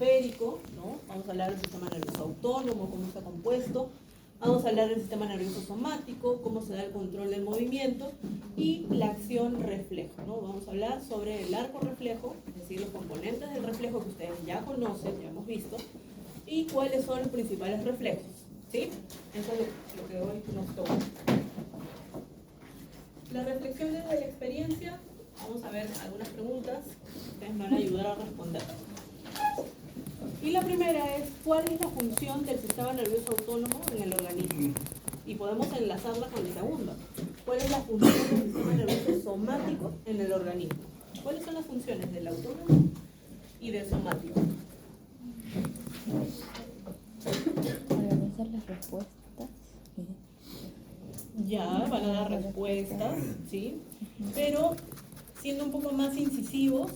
periférico, ¿no? Vamos a hablar del sistema nervioso autónomo, cómo está compuesto. Vamos a hablar del sistema nervioso somático, cómo se da el control del movimiento y la acción reflejo, ¿no? Vamos a hablar sobre el arco reflejo, es decir, los componentes del reflejo que ustedes ya conocen, ya hemos visto, y cuáles son los principales reflejos, ¿sí? Eso es lo que hoy nos toca. Las reflexiones de la experiencia, vamos a ver algunas preguntas, ustedes me van a ayudar a responder. Y la primera es, ¿cuál es la función del sistema nervioso autónomo en el organismo? Y podemos enlazarla con la segunda. ¿Cuál es la función del sistema nervioso somático en el organismo? ¿Cuáles son las funciones del autónomo y del somático? Organizar las respuestas. Ya, van a dar respuestas, ¿sí? Pero, siendo un poco más incisivos,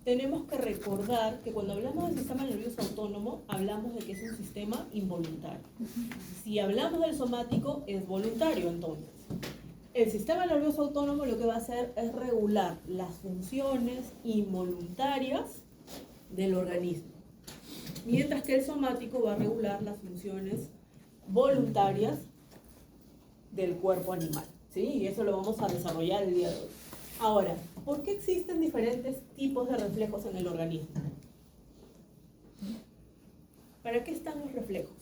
tenemos que recordar que cuando hablamos del sistema nervioso autónomo, hablamos de que es un sistema involuntario. Si hablamos del somático, es voluntario entonces. El sistema nervioso autónomo lo que va a hacer es regular las funciones involuntarias del organismo, mientras que el somático va a regular las funciones voluntarias del cuerpo animal, ¿sí? Y eso lo vamos a desarrollar el día de hoy. Ahora, ¿por qué existen diferentes tipos de reflejos en el organismo? ¿Para qué están los reflejos?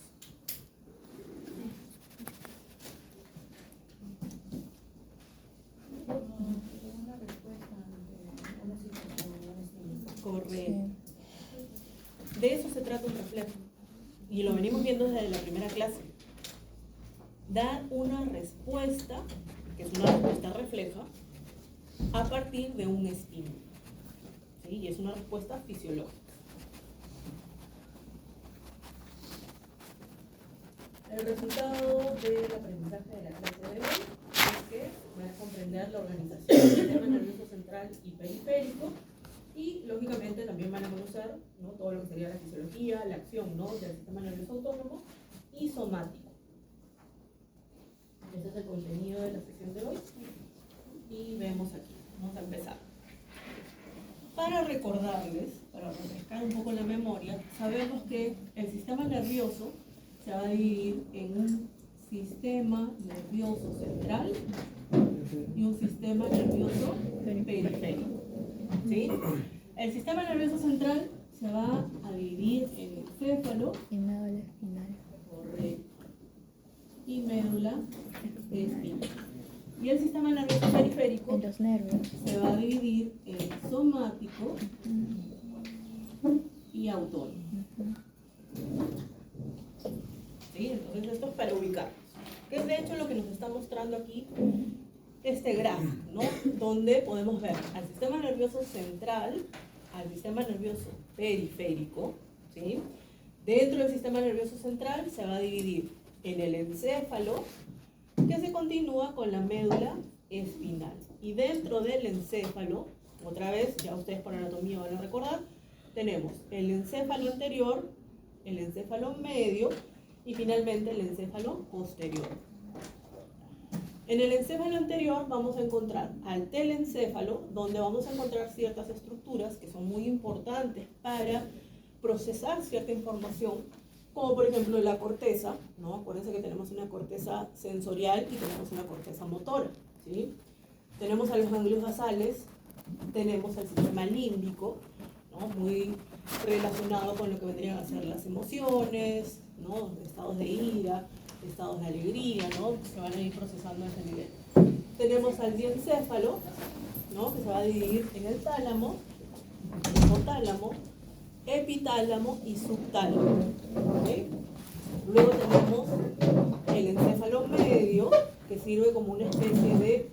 Correcto. De eso se trata un reflejo. Y lo venimos viendo desde la primera clase. Dar una respuesta, que es una respuesta refleja, a partir de un estímulo, ¿sí? Y es una respuesta fisiológica. El resultado del aprendizaje de la clase de hoy es que van a comprender la organización del sistema nervioso central y periférico y, lógicamente, también van a conocer, ¿no?, todo lo que sería la fisiología, la acción, ¿no?, del sistema nervioso autónomo y somático. Ese es el contenido de la sesión de hoy. Y vemos aquí, vamos a empezar. Para recordarles, para refrescar un poco la memoria, sabemos que el sistema nervioso se va a dividir en un sistema nervioso central y un sistema nervioso periférico, ¿sí? El sistema nervioso central se va a dividir en encéfalo Y médula espinal. correcto, y médula espinal. Y el sistema nervioso periférico En los nervios. se va a dividir en somático y autónomo. ¿Sí? Entonces esto es para ubicarnos. Que es de hecho lo que nos está mostrando aquí este gráfico, ¿no? Donde podemos ver al sistema nervioso central, al sistema nervioso periférico, ¿sí? Dentro del sistema nervioso central se va a dividir en el encéfalo, que se continúa con la médula espinal. Y dentro del encéfalo, otra vez, ya ustedes por anatomía van a recordar, tenemos el encéfalo anterior, el encéfalo medio y finalmente el encéfalo posterior. En el encéfalo anterior vamos a encontrar al telencéfalo, donde vamos a encontrar ciertas estructuras que son muy importantes para procesar cierta información, como por ejemplo la corteza, ¿no? Acuérdense que tenemos una corteza sensorial y tenemos una corteza motora, ¿sí? Tenemos a los ganglios basales, tenemos al sistema límbico, ¿no?, muy relacionado con lo que vendrían a ser las emociones, ¿no?, estados de ira, estados de alegría, ¿no?, que van a ir procesando a ese nivel. Tenemos al diencéfalo, ¿no?, que se va a dividir en el tálamo, hipotálamo, epitálamo y subtálamo, ¿okay? Luego tenemos el encéfalo medio, que sirve como una especie de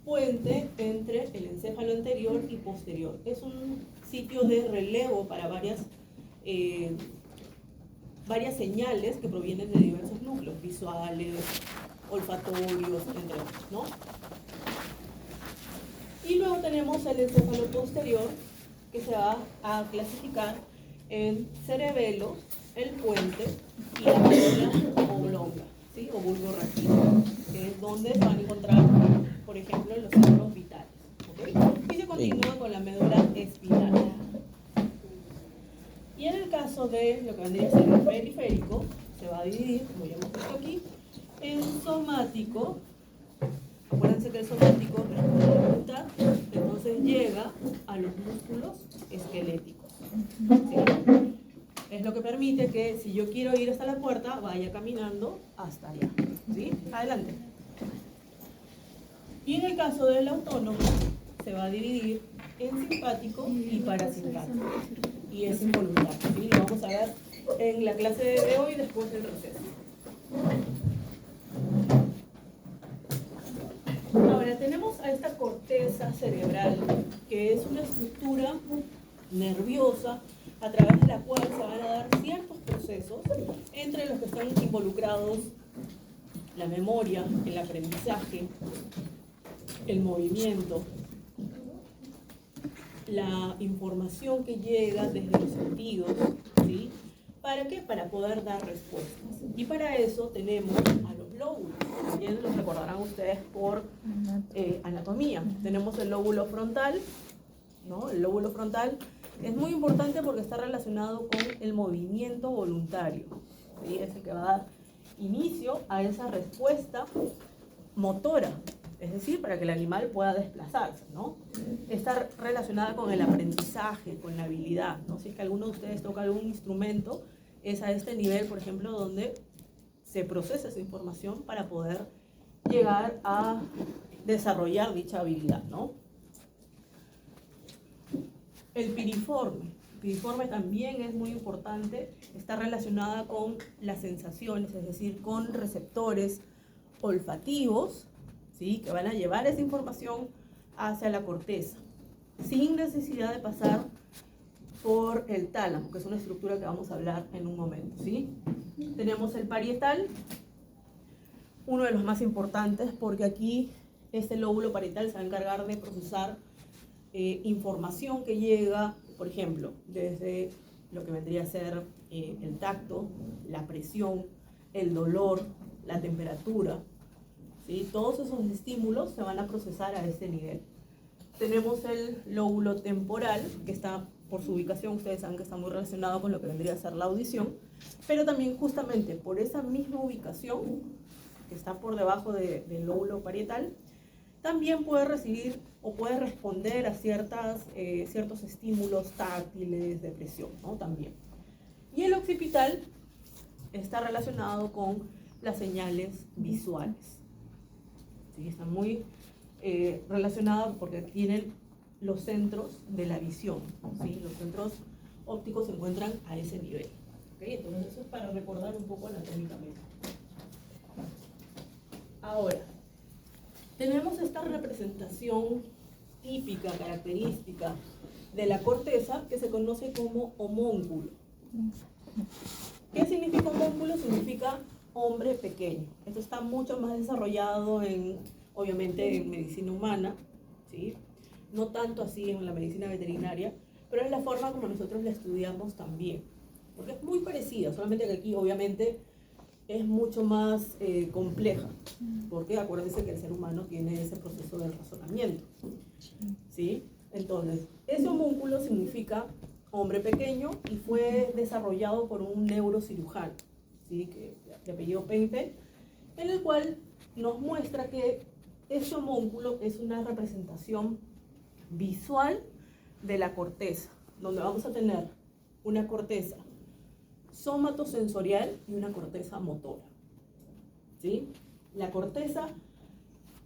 puente entre el encéfalo anterior y posterior. Es un sitio de relevo para varias señales que provienen de diversos núcleos, visuales, olfatorios, entre otros, ¿no? Y luego tenemos el encéfalo posterior, que se va a clasificar en cerebelo, el puente y la médula oblonga, ¿sí?, o bulbo raquídeo, que es donde se van a encontrar, por ejemplo, los centros vitales, ¿okay? Y se continúa con la médula espinal. Y en el caso de lo que vendría a ser el periférico, se va a dividir, como ya hemos visto aquí, en somático. Acuérdense que el somático responde a la voluntad, entonces llega a los músculos esqueléticos. ¿Sí? Es lo que permite que si yo quiero ir hasta la puerta, vaya caminando hasta allá. ¿Sí? Adelante. Y en el caso del autónomo, se va a dividir en simpático y parasimpático. Y es involuntario. ¿Sí? Lo vamos a ver en la clase de hoy después del receso. Ahora, tenemos a esta corteza cerebral, que es una estructura nerviosa a través de la cual se van a dar ciertos procesos entre los que están involucrados la memoria, el aprendizaje, el movimiento, la información que llega desde los sentidos, ¿sí? ¿Para qué? Para poder dar respuestas. Y para eso tenemos a los lóbulos. También los recordarán ustedes por anatomía. Tenemos el lóbulo frontal, ¿no? El lóbulo frontal es muy importante porque está relacionado con el movimiento voluntario. ¿Sí? Es el que va a dar inicio a esa respuesta motora. Es decir, para que el animal pueda desplazarse, ¿no? Está relacionada con el aprendizaje, con la habilidad, ¿no? Si es que alguno de ustedes toca algún instrumento, es a este nivel, por ejemplo, donde se procesa esa información para poder llegar a desarrollar dicha habilidad, ¿no? El piriforme. El piriforme también es muy importante, está relacionada con las sensaciones, es decir, con receptores olfativos, ¿sí? Que van a llevar esa información hacia la corteza, sin necesidad de pasar por el tálamo, que es una estructura que vamos a hablar en un momento, ¿sí? Tenemos el parietal, uno de los más importantes, porque aquí este lóbulo parietal se va a encargar de procesar información que llega, por ejemplo, desde lo que vendría a ser el tacto, la presión, el dolor, la temperatura, ¿sí? Todos esos estímulos se van a procesar a este nivel. Tenemos el lóbulo temporal, que está por su ubicación, ustedes saben que está muy relacionado con lo que vendría a ser la audición, pero también justamente por esa misma ubicación, que está por debajo del lóbulo parietal, también puede recibir o puede responder a ciertos estímulos táctiles de presión, ¿no? También. Y el occipital está relacionado con las señales visuales. ¿Sí? Está muy relacionado porque tienen los centros de la visión, ¿sí? Los centros ópticos se encuentran a ese nivel. ¿Okay? Entonces eso es para recordar un poco anatómicamente. Ahora, tenemos esta representación típica, característica de la corteza que se conoce como homúnculo. ¿Qué significa homúnculo? Significa hombre pequeño. Esto está mucho más desarrollado obviamente en medicina humana, ¿sí? No tanto así en la medicina veterinaria, pero es la forma como nosotros la estudiamos también, porque es muy parecida, solamente que aquí obviamente es mucho más compleja, porque acuérdense que el ser humano tiene ese proceso de razonamiento, ¿sí? Entonces, ese homúnculo significa hombre pequeño y fue desarrollado por un neurocirujano, ¿sí? Que de apellido Painter, en el cual nos muestra que ese homúnculo es una representación visual de la corteza, donde vamos a tener una corteza somatosensorial y una corteza motora, ¿sí? La corteza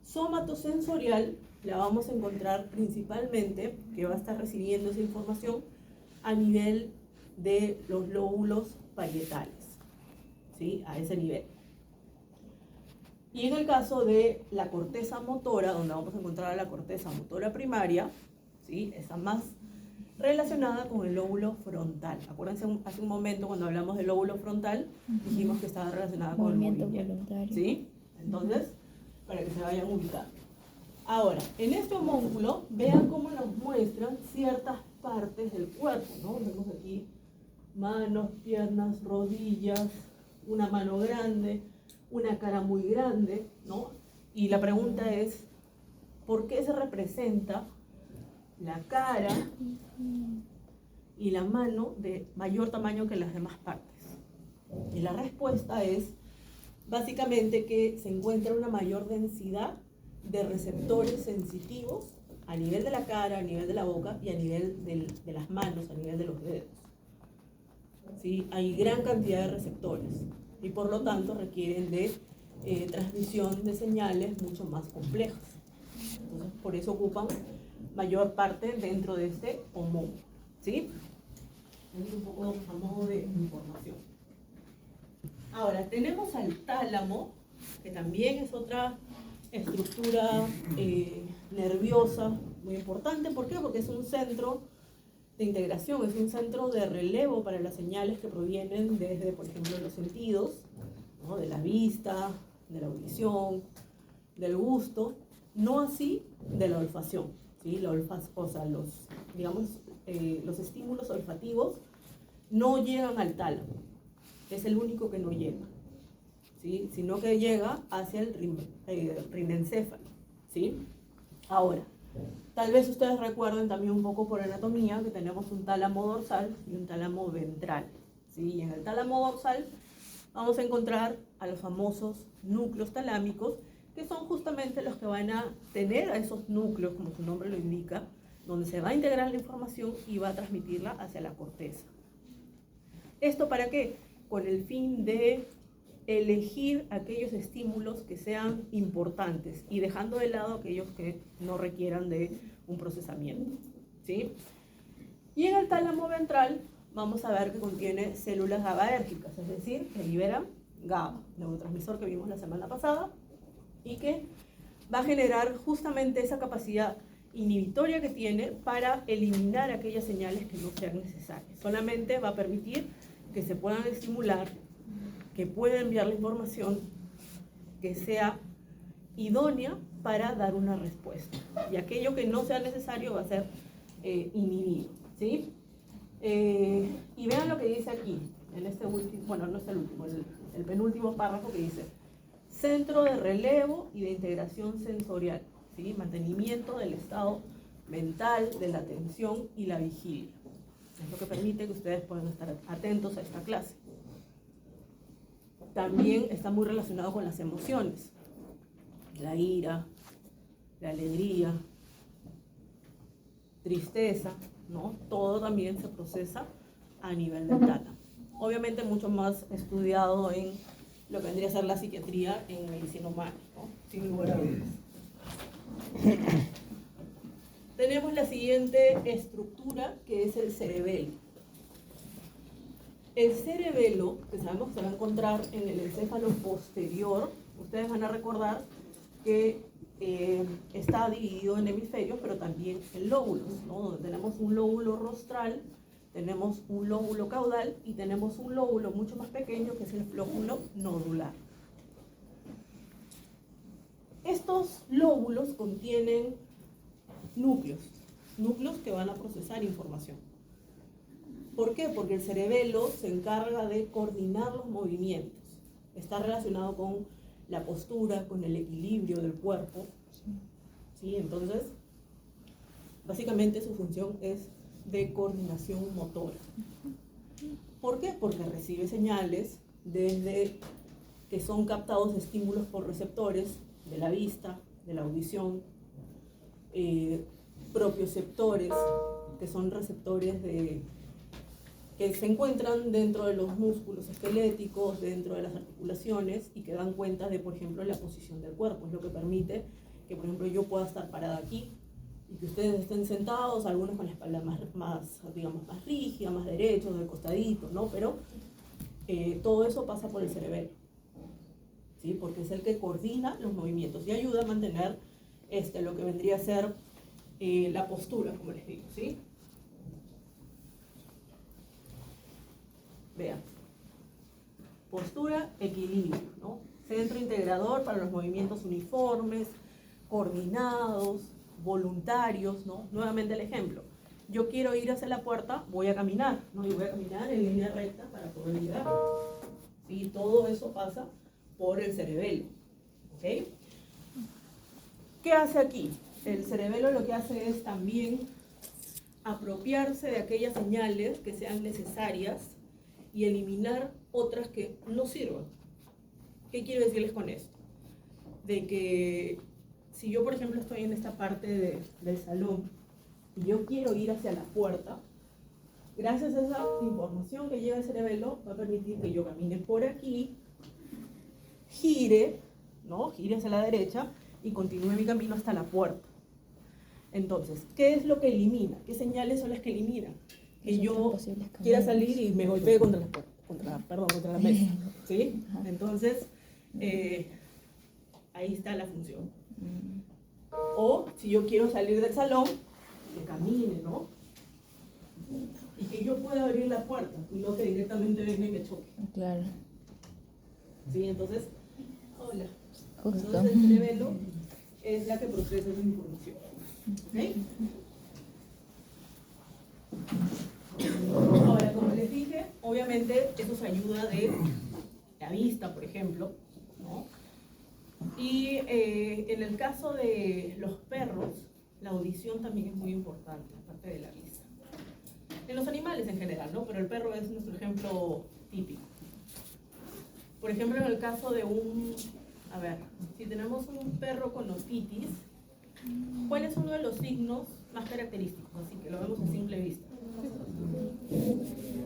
somatosensorial la vamos a encontrar principalmente, que va a estar recibiendo esa información a nivel de los lóbulos parietales, ¿sí? A ese nivel. Y en el caso de la corteza motora, donde vamos a encontrar la corteza motora primaria, ¿sí? Esa más relacionada con el lóbulo frontal. Acuérdense hace un momento cuando hablamos del lóbulo frontal, dijimos que estaba relacionada con el movimiento voluntario. ¿sí? Entonces, para que se vayan ubicando. Ahora, en este homúnculo, vean cómo nos muestran ciertas partes del cuerpo, ¿no? Vemos aquí manos, piernas, rodillas, una mano grande, una cara muy grande, ¿no? Y la pregunta es, ¿por qué se representa la cara y la mano de mayor tamaño que las demás partes. Y la respuesta es básicamente que se encuentra una mayor densidad de receptores sensitivos a nivel de la cara, a nivel de la boca y a nivel de las manos, a nivel de los dedos. ¿Sí? Hay gran cantidad de receptores y por lo tanto requieren de transmisión de señales mucho más complejas. Entonces, por eso ocupan mayor parte dentro de este homónimo. ¿Sí? Es un poco a modo de información. Ahora, tenemos al tálamo, que también es otra estructura nerviosa muy importante. ¿Por qué? Porque es un centro de integración, es un centro de relevo para las señales que provienen desde, por ejemplo, los sentidos, ¿no? De la vista, de la audición, del gusto, no así de la olfacción, ¿sí? O sea, los estímulos olfativos no llegan al tálamo, es el único que no llega, ¿sí? Sino que llega hacia el rinencéfalo, ¿sí? Ahora, tal vez ustedes recuerden también un poco por anatomía que tenemos un tálamo dorsal y un tálamo ventral, ¿sí? Y en el tálamo dorsal vamos a encontrar a los famosos núcleos talámicos, que son justamente los que van a tener a esos núcleos, como su nombre lo indica, donde se va a integrar la información y va a transmitirla hacia la corteza. ¿Esto para qué? Con el fin de elegir aquellos estímulos que sean importantes y dejando de lado aquellos que no requieran de un procesamiento, ¿sí? Y en el tálamo ventral vamos a ver que contiene células GABAérgicas, es decir, que liberan GABA, neurotransmisor que vimos la semana pasada, y que va a generar justamente esa capacidad inhibitoria que tiene para eliminar aquellas señales que no sean necesarias. Solamente va a permitir que se puedan estimular, que pueda enviar la información que sea idónea para dar una respuesta. Y aquello que no sea necesario va a ser inhibido, ¿sí? Y vean lo que dice aquí, en este último, bueno, no es el último, el penúltimo párrafo que dice: centro de relevo y de integración sensorial, ¿sí? Mantenimiento del estado mental, de la atención y la vigilia. Es lo que permite que ustedes puedan estar atentos a esta clase. También está muy relacionado con las emociones, la ira, la alegría, tristeza, ¿no? Todo también se procesa a nivel del tálamo. Obviamente mucho más estudiado en lo que vendría a ser la psiquiatría en medicina humana, ¿no? Sin lugar a dudas. Tenemos la siguiente estructura, que es el cerebelo. El cerebelo, que sabemos que se va a encontrar en el encéfalo posterior, ustedes van a recordar que está dividido en hemisferios, pero también en lóbulos, ¿no? Donde tenemos un lóbulo rostral, tenemos un lóbulo caudal y tenemos un lóbulo mucho más pequeño, que es el flóculo nodular. Estos lóbulos contienen núcleos que van a procesar información. ¿Por qué? Porque el cerebelo se encarga de coordinar los movimientos. Está relacionado con la postura, con el equilibrio del cuerpo, ¿sí? Entonces, básicamente su función es de coordinación motora. ¿Por qué? Porque recibe señales desde que son captados estímulos por receptores de la vista, de la audición, propioceptores, que son receptores que se encuentran dentro de los músculos esqueléticos, dentro de las articulaciones y que dan cuenta de, por ejemplo, la posición del cuerpo. Es lo que permite que, por ejemplo, yo pueda estar parada aquí y que ustedes estén sentados, algunos con la espalda más rígida, más derechos, de costadito, ¿no? Pero todo eso pasa por el cerebelo, ¿sí? Porque es el que coordina los movimientos y ayuda a mantener lo que vendría a ser la postura, como les digo, ¿sí? Vean, postura, equilibrio, ¿no? Centro integrador para los movimientos uniformes, coordinados, voluntarios, ¿no? Nuevamente el ejemplo. Yo quiero ir hacia la puerta, voy a caminar, ¿no? Y voy a caminar en línea recta para poder llegar. ¿Sí? Todo eso pasa por el cerebelo, ¿ok? ¿Qué hace aquí? El cerebelo lo que hace es también apropiarse de aquellas señales que sean necesarias y eliminar otras que no sirvan. ¿Qué quiero decirles con esto? De que si yo, por ejemplo, estoy en esta parte del salón y yo quiero ir hacia la puerta, gracias a esa información que llega al cerebelo, va a permitir que yo camine por aquí, gire, ¿no? Gire hacia la derecha y continúe mi camino hasta la puerta. Entonces, ¿qué es lo que elimina? ¿Qué señales son las que eliminan? Que yo quiera salir y me golpee contra la mesa, ¿sí? Entonces, ahí está la función. O si yo quiero salir del salón, que camine, ¿no? Y que yo pueda abrir la puerta y no que directamente venga y me choque. Claro. ¿Sí? Entonces, hola. Justo. Entonces el cerebelo es la que procesa esa información. ¿Ok? Ahora, como les dije, obviamente eso se ayuda de la vista, por ejemplo, ¿no? Y en el caso de los perros, la audición también es muy importante, aparte de la vista. En los animales en general, ¿no? Pero el perro es nuestro ejemplo típico. Por ejemplo, en el caso de si tenemos un perro con otitis, ¿cuál es uno de los signos más característicos? Así que lo vemos a simple vista.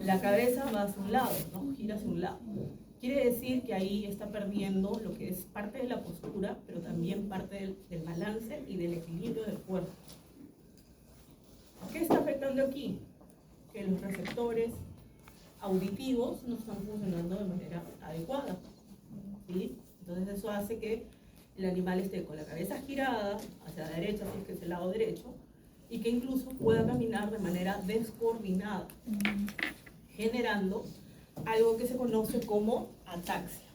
La cabeza va hacia un lado, ¿no? Gira hacia un lado. Quiere decir que ahí está perdiendo lo que es parte de la postura, pero también parte del balance y del equilibrio del cuerpo. ¿Qué está afectando aquí? Que los receptores auditivos no están funcionando de manera adecuada, ¿sí? Entonces eso hace que el animal esté con la cabeza girada hacia la derecha, si es que es el lado derecho, y que incluso pueda caminar de manera descoordinada, generando algo que se conoce como ataxia.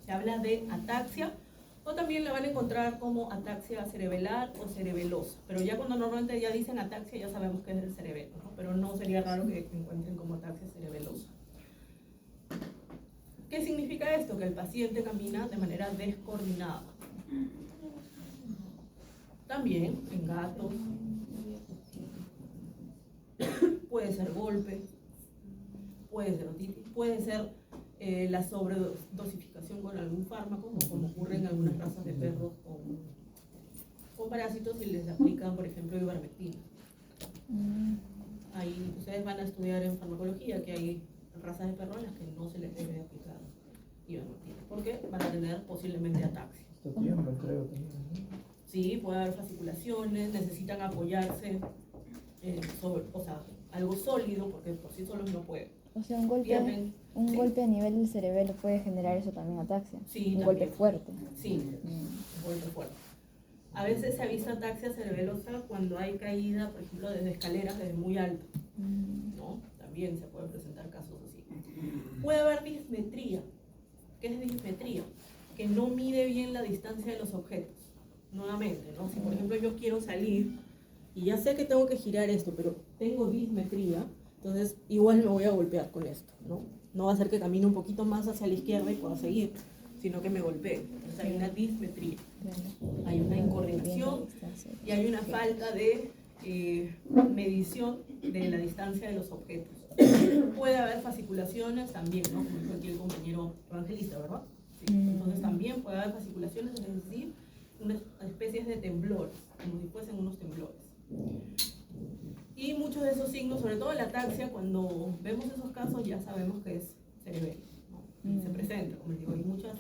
Se habla de ataxia, o también la van a encontrar como ataxia cerebelar o cerebelosa. Pero ya cuando normalmente ya dicen ataxia, ya sabemos que es del cerebelo, ¿no? Pero no sería raro que encuentren como ataxia cerebelosa. ¿Qué significa esto? Que el paciente camina de manera descoordinada. También en gatos. Puede ser golpe, puede ser otitis, puede ser la sobredosificación con algún fármaco, como ocurre en algunas razas de perros con parásitos y les aplican, por ejemplo, ivermectina. Ahí ustedes van a estudiar en farmacología que hay razas de perros a las que no se les debe aplicar ivermectina, porque van a tener posiblemente ataxia. Esto tiembla, creo, también, ¿no? Sí, puede haber fasciculaciones, necesitan apoyarse sobre, algo sólido, porque por sí solos no pueden. O sea, un golpe a nivel del cerebelo puede generar eso también, ataxia. Sí, un también. Golpe fuerte. Sí, un golpe fuerte. A veces se avisa ataxia cerebelosa cuando hay caída, por ejemplo, desde escaleras desde muy alto, ¿no? También se pueden presentar casos así. Puede haber dismetría. ¿Qué es dismetría? Que no mide bien la distancia de los objetos. Nuevamente, ¿no? Si por ejemplo yo quiero salir y ya sé que tengo que girar esto, pero tengo dismetría, entonces igual me voy a golpear con esto, ¿no? No va a ser que camine un poquito más hacia la izquierda y pueda seguir, sino que me golpee. Entonces hay una dismetría, hay una incoordinación y hay una falta de medición de la distancia de los objetos. Puede haber fasciculaciones también, ¿no? Como dijo aquí el compañero evangelista, ¿verdad? Sí. Entonces también puede haber fasciculaciones, es decir, unas especies de temblores, como si fuesen unos temblores. Y muchos de esos signos, sobre todo la ataxia, cuando vemos esos casos ya sabemos que es cerebelo, ¿no? Y se presenta, como les digo, hay muchas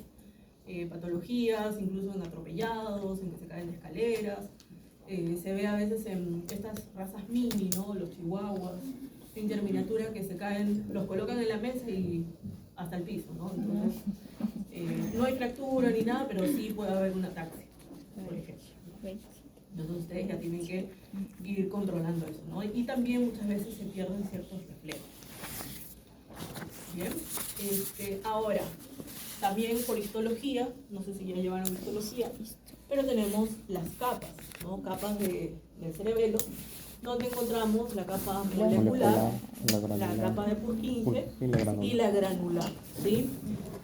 patologías, incluso en atropellados, en que se caen de escaleras. Se ve a veces en estas razas mini, ¿no? Los chihuahuas, sin miniatura, que se caen, los colocan en la mesa y hasta el piso, ¿no? Entonces, no hay fractura ni nada, pero sí puede haber una ataxia, por ejemplo. Entonces ustedes ya tienen que ir controlando eso, ¿no? Y también muchas veces se pierden ciertos reflejos. Bien, ahora, también por histología, no sé si ya llevaron histología, pero tenemos las capas, ¿no? Capas del cerebelo, donde encontramos la capa molecular, la capa de Purkinje y la granular, ¿sí?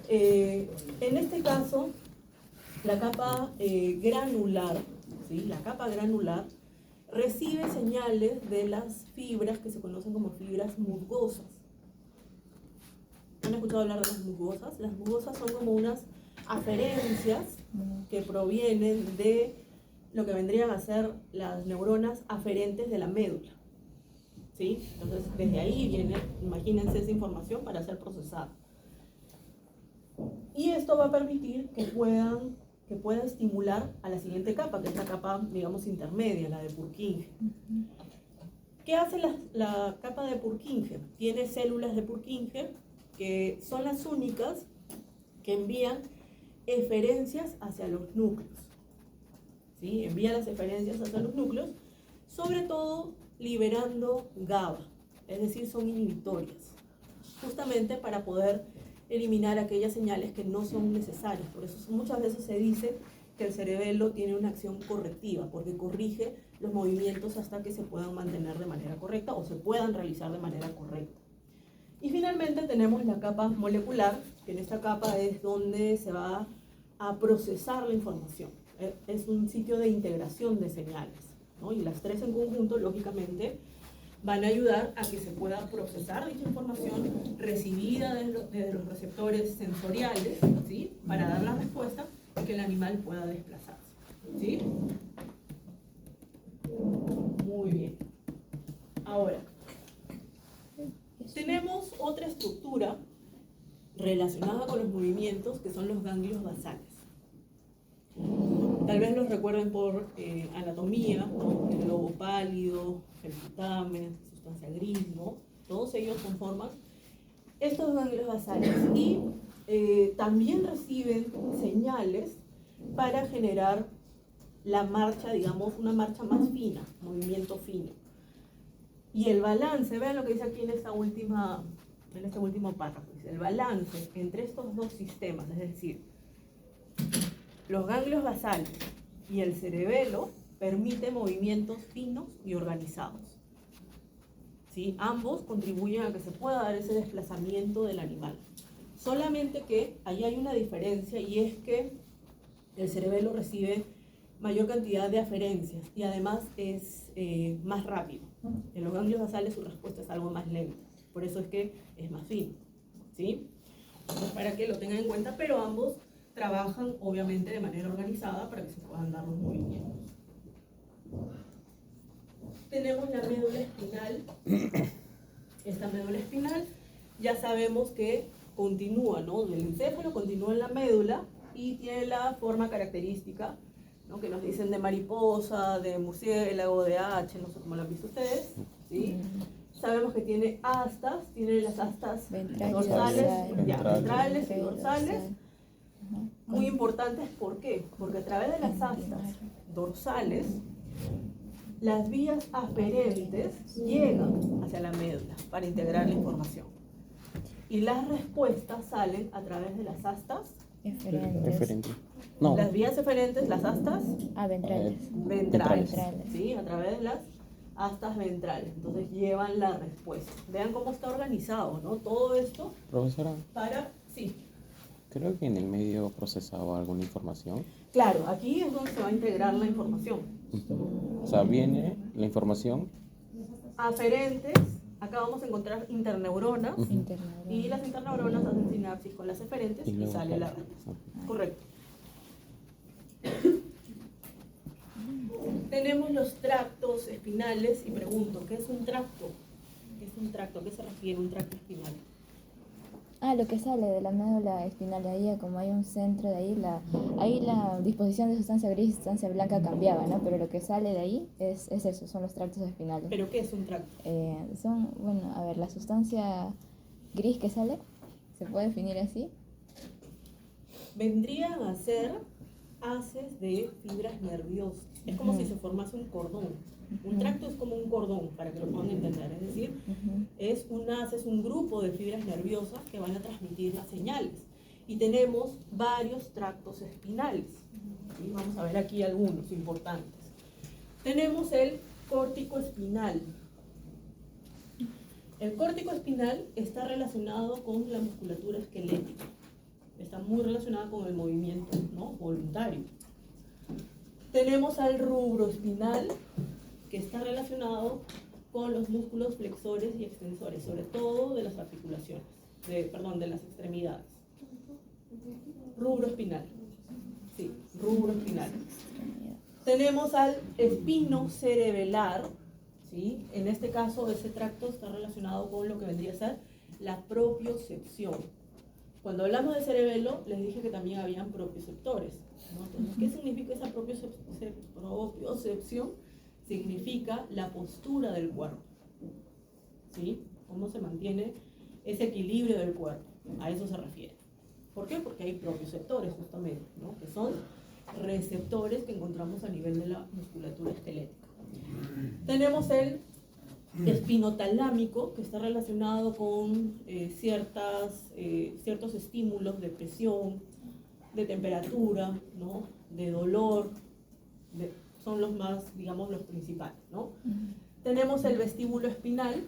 En este caso, La capa granular, ¿sí? La capa granular recibe señales de las fibras que se conocen como fibras musgosas. ¿Han escuchado hablar de las musgosas? Las musgosas son como unas aferencias que provienen de lo que vendrían a ser las neuronas aferentes de la médula. ¿Sí? Entonces, desde ahí viene, imagínense esa información para ser procesada. Y esto va a permitir que pueda estimular a la siguiente capa, que es la capa, digamos, intermedia, la de Purkinje. ¿Qué hace la capa de Purkinje? Tiene células de Purkinje que son las únicas que envían eferencias hacia los núcleos. ¿Sí? Envía las eferencias hacia los núcleos, sobre todo liberando GABA, es decir, son inhibitorias, justamente para poder eliminar aquellas señales que no son necesarias. Por eso muchas veces se dice que el cerebelo tiene una acción correctiva, porque corrige los movimientos hasta que se puedan mantener de manera correcta o se puedan realizar de manera correcta. Y finalmente tenemos la capa molecular, que en esta capa es donde se va a procesar la información. Es un sitio de integración de señales, ¿no? Y las tres en conjunto, lógicamente, van a ayudar a que se pueda procesar dicha información recibida desde los receptores sensoriales, ¿sí? Para dar la respuesta y que el animal pueda desplazarse, ¿sí? Muy bien. Ahora, tenemos otra estructura relacionada con los movimientos, que son los ganglios basales. Tal vez los recuerden por anatomía, ¿no? El globo pálido, el putamen, sustancia gris, ¿no? Todos ellos conforman estos ganglios basales y también reciben señales para generar la marcha, digamos, una marcha más fina, movimiento fino. Y el balance, vean lo que dice aquí en este último párrafo, dice, el balance entre estos dos sistemas, es decir, los ganglios basales y el cerebelo, permite movimientos finos y organizados. ¿Sí? Ambos contribuyen a que se pueda dar ese desplazamiento del animal. Solamente que ahí hay una diferencia, y es que el cerebelo recibe mayor cantidad de aferencias y además es más rápido. En los ganglios basales su respuesta es algo más lenta, por eso es que es más fino, ¿sí? Entonces, para que lo tengan en cuenta, pero ambos trabajan obviamente de manera organizada para que se puedan dar los movimientos. Tenemos la médula espinal. Esta médula espinal ya sabemos que continúa, ¿no? Del encéfalo continúa en la médula y tiene la forma característica, ¿no? Que nos dicen de mariposa, de murciélago, de H, no sé cómo lo han visto ustedes, ¿sí? Sabemos que tiene astas, tiene las astas ventrales y dorsales. Muy importantes, ¿por qué? Porque a través de las astas dorsales, las vías aferentes llegan hacia la médula para integrar la información. Y las respuestas salen a través de las astas Eferentes. No. Las vías eferentes, las astas Ventrales. ¿sí? A través de las astas ventrales. Entonces llevan la respuesta. Vean cómo está organizado, ¿no? Todo esto Profesora, para... Sí. creo que en el medio procesaba alguna información. Claro, aquí es donde se va a integrar la información. O sea, viene la información. Aferentes, acá vamos a encontrar interneuronas, y las interneuronas hacen sinapsis con las eferentes y luego sale la respuesta. Correcto. Tenemos los tractos espinales y pregunto, ¿qué es un tracto? ¿Qué es un tracto? ¿A qué se refiere un tracto espinal? Lo que sale de la médula espinal, ahí como hay un centro de ahí la disposición de sustancia gris y sustancia blanca cambiaba, ¿no? Pero lo que sale de ahí es eso, son los tractos espinales. ¿Pero qué es un tracto? La sustancia gris que sale, ¿se puede definir así? Vendrían a ser haces de fibras nerviosas. Es como si se formase un cordón. Un tracto es como un cordón, para que lo puedan entender. Es decir, es un grupo de fibras nerviosas que van a transmitir las señales. Y tenemos varios tractos espinales. ¿Sí? Vamos a ver aquí algunos importantes. Tenemos el córtico espinal. El córtico espinal está relacionado con la musculatura esquelética. está muy relacionada con el movimiento, ¿no?, voluntario. Tenemos al rubro espinal, que está relacionado con los músculos flexores y extensores, sobre todo de las articulaciones, de las extremidades. Rubro espinal. Sí, rubro espinal. Tenemos al espino cerebelar, ¿sí? En este caso, ese tracto está relacionado con lo que vendría a ser la propiocepción. Cuando hablamos de cerebelo, les dije que también habían propioceptores, ¿no? Entonces, ¿qué significa esa propiocepción? Significa la postura del cuerpo, ¿sí? Cómo se mantiene ese equilibrio del cuerpo, a eso se refiere. ¿Por qué? Porque hay propioceptores justamente, ¿no?, que son receptores que encontramos a nivel de la musculatura esquelética. Tenemos el espinotalámico, que está relacionado con ciertos estímulos de presión, de temperatura, ¿no?, de dolor, son los más, digamos, los principales, ¿no? Tenemos el vestíbulo espinal,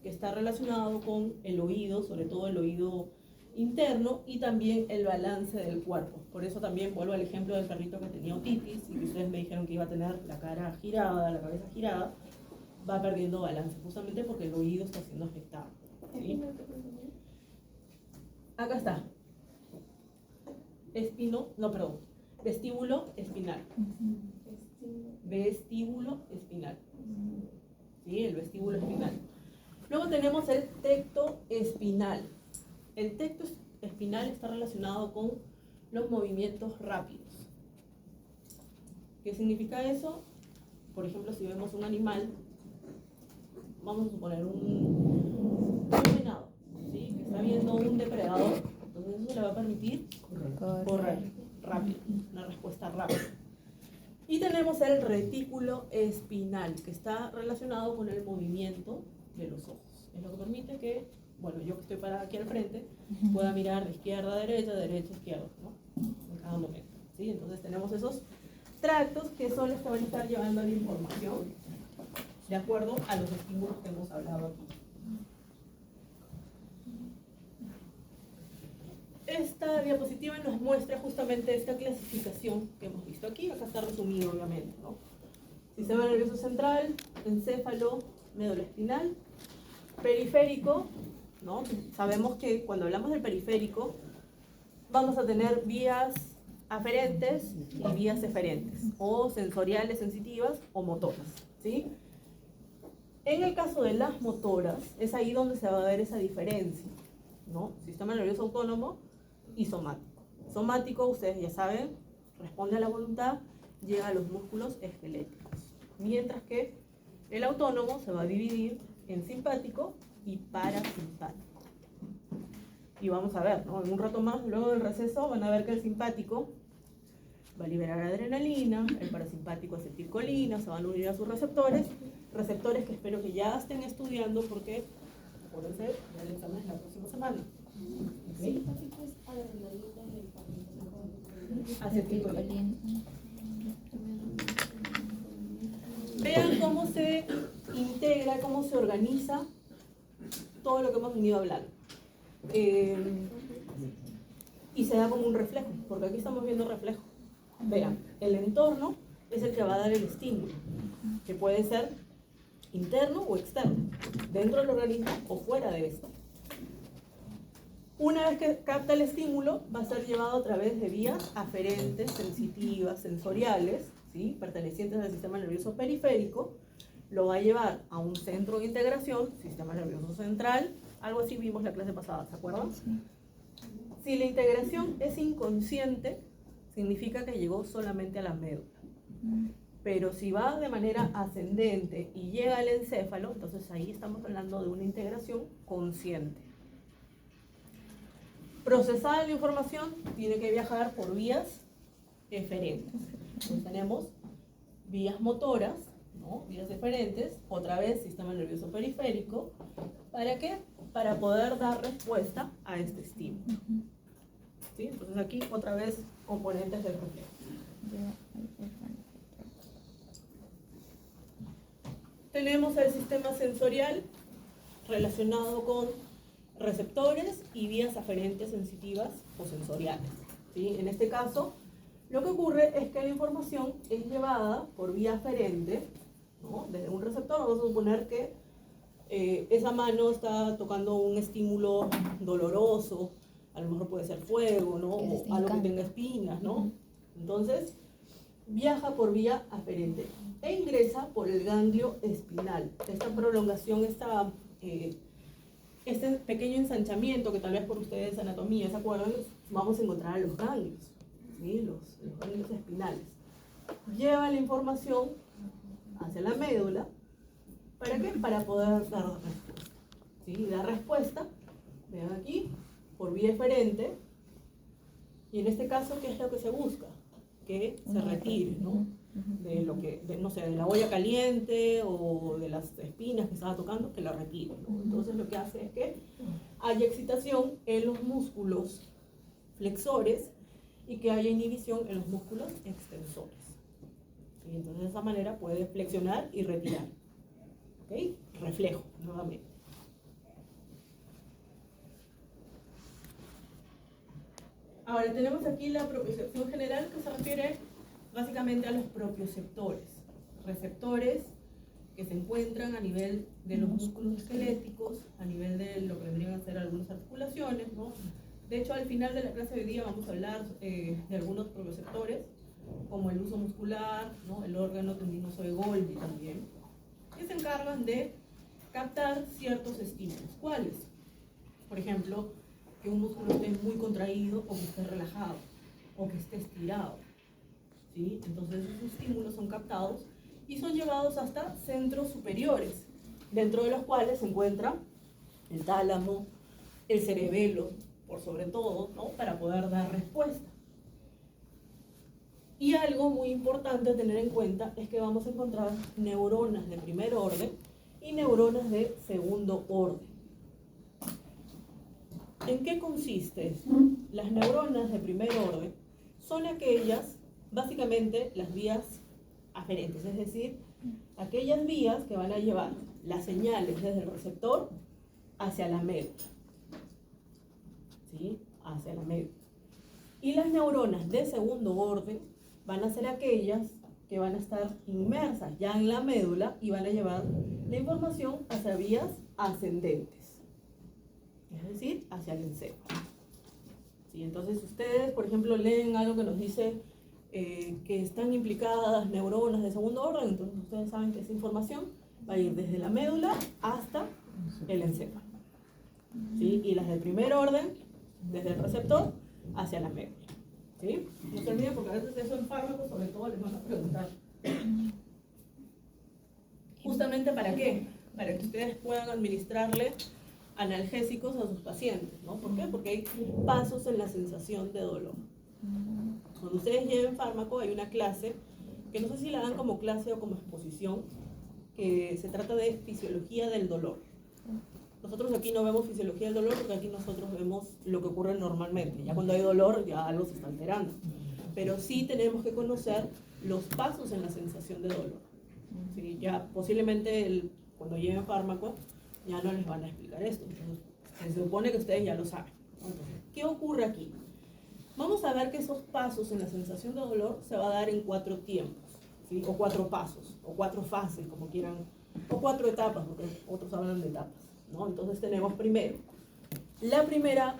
que está relacionado con el oído, sobre todo el oído interno, y también el balance del cuerpo. Por eso también vuelvo al ejemplo del perrito que tenía otitis y que ustedes me dijeron que iba a tener la cara girada, la cabeza girada, va perdiendo balance, justamente porque el oído está siendo afectado, ¿sí? Acá está. Vestíbulo espinal. Vestíbulo espinal. ¿Sí? El vestíbulo espinal. Luego tenemos el tecto espinal. El tecto espinal está relacionado con los movimientos rápidos. ¿Qué significa eso? Por ejemplo, si vemos un animal, vamos a suponer un venado, ¿sí?, que está viendo un depredador, entonces eso le va a permitir correr rápido, una respuesta rápida. Y tenemos el retículo espinal, que está relacionado con el movimiento de los ojos. Es lo que permite que, bueno, yo que estoy parada aquí al frente, pueda mirar de izquierda a derecha, derecha a izquierda, ¿no?, en cada momento, ¿sí? Entonces tenemos esos tractos que son los que van a estar llevando la información de acuerdo a los estímulos que hemos hablado aquí. Esta diapositiva nos muestra justamente esta clasificación que hemos visto aquí. Acá está resumido, obviamente, ¿no? Sistema nervioso central, encéfalo, médula espinal, periférico, ¿no? Sabemos que cuando hablamos del periférico vamos a tener vías aferentes y vías eferentes, o sensoriales sensitivas o motoras, ¿sí? En el caso de las motoras, es ahí donde se va a ver esa diferencia, ¿no? Sistema nervioso autónomo y somático. Somático, ustedes ya saben, responde a la voluntad, llega a los músculos esqueléticos. Mientras que el autónomo se va a dividir en simpático y parasimpático. Y vamos a ver, ¿no?, en un rato más, luego del receso, van a ver que el simpático va a liberar adrenalina, el parasimpático acetilcolina, se van a unir a sus receptores que espero que ya estén estudiando porque, acuérdense, ya el examen es la próxima semana. ¿Sí? Acetilcolina. Vean cómo se integra, cómo se organiza todo lo que hemos venido hablando. Y se da como un reflejo, porque aquí estamos viendo reflejo. Vean, el entorno es el que va a dar el estímulo, que puede ser interno o externo, dentro del organismo o fuera de esto. Una vez que capta el estímulo, va a ser llevado a través de vías aferentes, sensitivas, sensoriales, ¿sí?, pertenecientes al sistema nervioso periférico, lo va a llevar a un centro de integración, sistema nervioso central, algo así vimos la clase pasada, ¿se acuerdan? Sí. Si la integración es inconsciente, significa que llegó solamente a la médula. Pero si va de manera ascendente y llega al encéfalo, entonces ahí estamos hablando de una integración consciente. Procesada la información tiene que viajar por vías eferentes. Entonces tenemos vías motoras, ¿no?, vías eferentes, otra vez sistema nervioso periférico. ¿Para qué? Para poder dar respuesta a este estímulo. ¿Sí? Entonces aquí otra vez componentes del reflejo. Tenemos el sistema sensorial relacionado con receptores y vías aferentes sensitivas o sensoriales, ¿sí? En este caso, lo que ocurre es que la información es llevada por vía aferente, ¿no? Desde un receptor. Vamos a suponer que esa mano está tocando un estímulo doloroso, a lo mejor puede ser fuego, ¿no? O algo que tenga espinas, ¿no? Entonces, viaja por vía aferente e ingresa por el ganglio espinal. Esta prolongación, este pequeño ensanchamiento que tal vez por ustedes de anatomía se acuerdan, vamos a encontrar a los ganglios, ¿sí? Los ganglios espinales. Lleva la información hacia la médula. ¿Para qué? Para poder dar respuesta, ¿sí? Dar respuesta, vean aquí, por vía eferente. Y en este caso, ¿qué es lo que se busca? Que se retire, ¿no? De lo que, no sé, de la olla caliente o de las espinas que estaba tocando, que la retire, ¿no? Entonces lo que hace es que haya excitación en los músculos flexores y que haya inhibición en los músculos extensores. ¿Sí? Entonces de esa manera puede flexionar y retirar. ¿Ok? Reflejo, nuevamente. Ahora tenemos aquí la propiocepción general, que se refiere básicamente a los propioceptores, receptores que se encuentran a nivel de los músculos esqueléticos, a nivel de lo que vendrían a ser algunas articulaciones, ¿no? De hecho, al final de la clase de hoy día vamos a hablar de algunos propioceptores, como el uso muscular, ¿no? El órgano tendinoso de Golgi también, que se encargan de captar ciertos estímulos. ¿Cuáles? Por ejemplo, que un músculo esté muy contraído o que esté relajado o que esté estirado, ¿sí? Entonces esos estímulos son captados y son llevados hasta centros superiores, dentro de los cuales se encuentra el tálamo, el cerebelo, por sobre todo, ¿no? Para poder dar respuesta. Y algo muy importante a tener en cuenta es que vamos a encontrar neuronas de primer orden y neuronas de segundo orden. ¿En qué consiste esto? Las neuronas de primer orden son aquellas, básicamente, las vías aferentes, es decir, aquellas vías que van a llevar las señales desde el receptor hacia la médula, ¿sí? Hacia la médula. Y las neuronas de segundo orden van a ser aquellas que van a estar inmersas ya en la médula y van a llevar la información hacia vías ascendentes, es decir, hacia el encéfalo. ¿Sí? Entonces ustedes, por ejemplo, leen algo que nos dice que están implicadas neuronas de segundo orden, entonces ustedes saben que esa información va a ir desde la médula hasta el encéfalo. ¿Sí? Y las del primer orden, desde el receptor hacia la médula. ¿Sí? No se olviden, porque a veces eso en fármacos, sobre todo, les van a preguntar. ¿Justamente para qué? Para que ustedes puedan administrarle analgésicos a sus pacientes, ¿no? ¿Por qué? Porque hay pasos en la sensación de dolor. Cuando ustedes lleven fármaco, hay una clase, que no sé si la dan como clase o como exposición, que se trata de fisiología del dolor. Nosotros aquí no vemos fisiología del dolor porque aquí nosotros vemos lo que ocurre normalmente. Ya cuando hay dolor, ya algo se está alterando. Pero sí tenemos que conocer los pasos en la sensación de dolor. ¿Sí? Ya posiblemente cuando lleven fármaco ya no les van a explicar esto. Entonces, se supone que ustedes ya lo saben. Entonces, ¿qué ocurre aquí? Vamos a ver que esos pasos en la sensación de dolor se va a dar en 4 tiempos, ¿sí? O 4 pasos, o 4 fases, como quieran, o 4 etapas, porque otros hablan de etapas, ¿no? Entonces tenemos primero, la primera